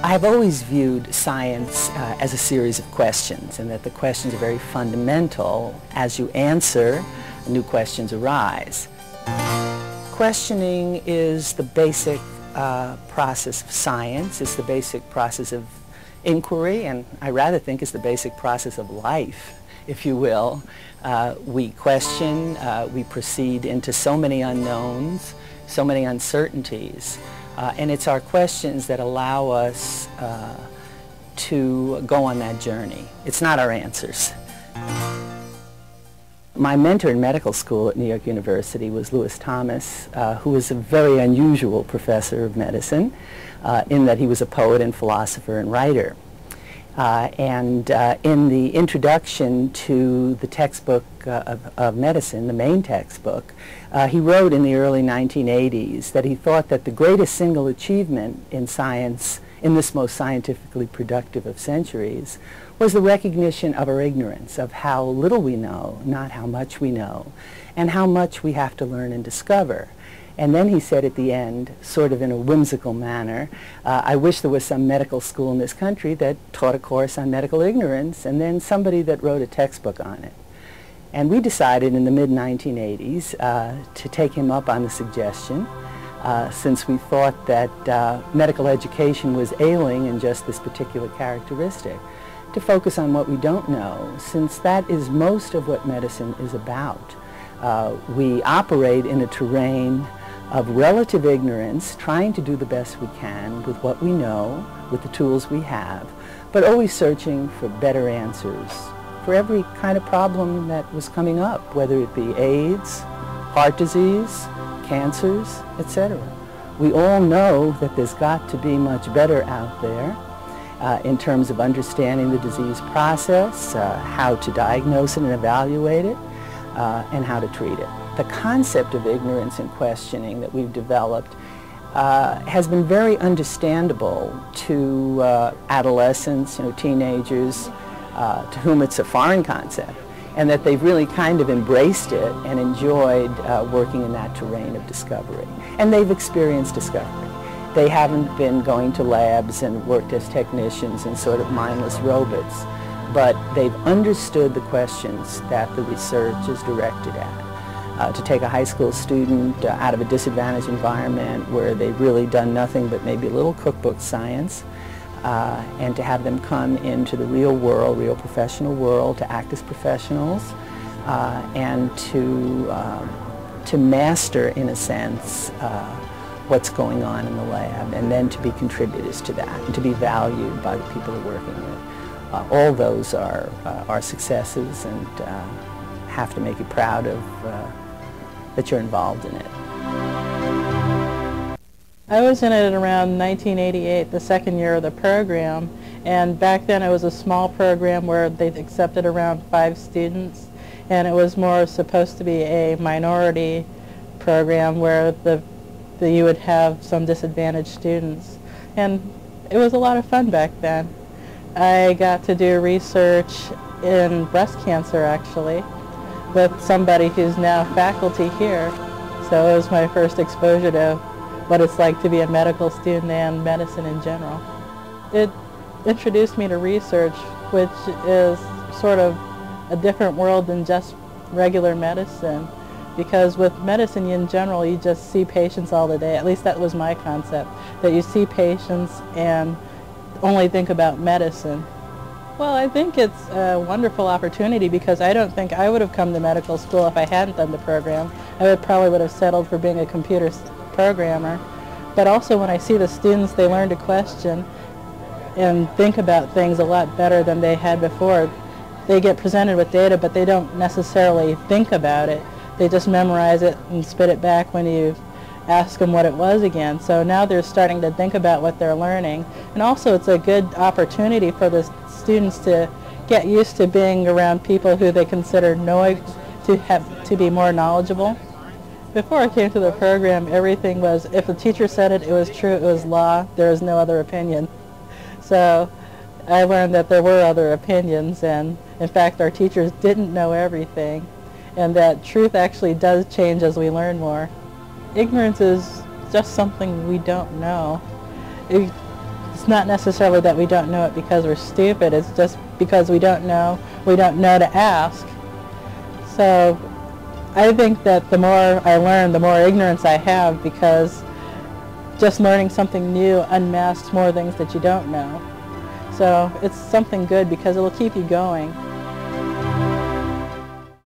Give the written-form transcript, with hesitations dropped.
I've always viewed science as a series of questions, and that the questions are very fundamental. As you answer, new questions arise. Questioning is the basic process of science. It's the basic process of inquiry, and I rather think it's the basic process of life, if you will. We question, we proceed into so many unknowns, so many uncertainties, and it's our questions that allow us to go on that journey. It's not our answers. My mentor in medical school at New York University was Lewis Thomas, who was a very unusual professor of medicine in that he was a poet and philosopher and writer. In the introduction to the textbook of medicine, the main textbook, he wrote in the early 1980s that he thought that the greatest single achievement in science, in this most scientifically productive of centuries, was the recognition of our ignorance, of how little we know, not how much we know, and how much we have to learn and discover. And then he said at the end, sort of in a whimsical manner, I wish there was some medical school in this country that taught a course on medical ignorance, and then somebody that wrote a textbook on it. And we decided in the mid-1980s to take him up on the suggestion, since we thought that medical education was ailing in just this particular characteristic, to focus on what we don't know, since that is most of what medicine is about. We operate in a terrain of relative ignorance, trying to do the best we can with what we know, with the tools we have, but always searching for better answers for every kind of problem that was coming up, whether it be AIDS, heart disease, cancers, etc. We all know that there's got to be much better out there in terms of understanding the disease process, how to diagnose it and evaluate it, and how to treat it. The concept of ignorance and questioning that we've developed has been very understandable to adolescents, teenagers, to whom it's a foreign concept, and that they've really kind of embraced it and enjoyed working in that terrain of discovery. And they've experienced discovery. They haven't been going to labs and worked as technicians and sort of mindless robots, but they've understood the questions that the research is directed at. To take a high school student out of a disadvantaged environment where they've really done nothing but maybe a little cookbook science, and to have them come into the real world, real professional world, to act as professionals, and to master, in a sense, what's going on in the lab, and then to be contributors to that, and to be valued by the people they're working with. All those are successes, and have to make you proud of that you're involved in it. I was in it around 1988, the second year of the program, and back then it was a small program where they accepted around 5 students, and it was more supposed to be a minority program where you would have some disadvantaged students, and it was a lot of fun back then. I got to do research in breast cancer, actually, with somebody who's now faculty here. So it was my first exposure to what it's like to be a medical student and medicine in general. It introduced me to research, which is sort of a different world than just regular medicine, because with medicine in general you just see patients all the day. At least that was my concept, that you see patients and only think about medicine. Well, I think it's a wonderful opportunity, because I don't think I would have come to medical school if I hadn't done the program. I probably would have settled for being a computer programmer. But also when I see the students, they learn to question and think about things a lot better than they had before. They get presented with data, but they don't necessarily think about it. They just memorize it and spit it back when you ask them what it was again. So now they're starting to think about what they're learning. And also it's a good opportunity for the students to get used to being around people who they consider to be more knowledgeable. Before I came to the program, everything was, if the teacher said it, it was true, it was law, there was no other opinion. So I learned that there were other opinions, and in fact our teachers didn't know everything, and that truth actually does change as we learn more. Ignorance is just something we don't know. it's not necessarily that we don't know it because we're stupid, it's just because we don't know to ask. So I think that the more I learn, the more ignorance I have, because just learning something new unmasks more things that you don't know. So it's something good because it will keep you going.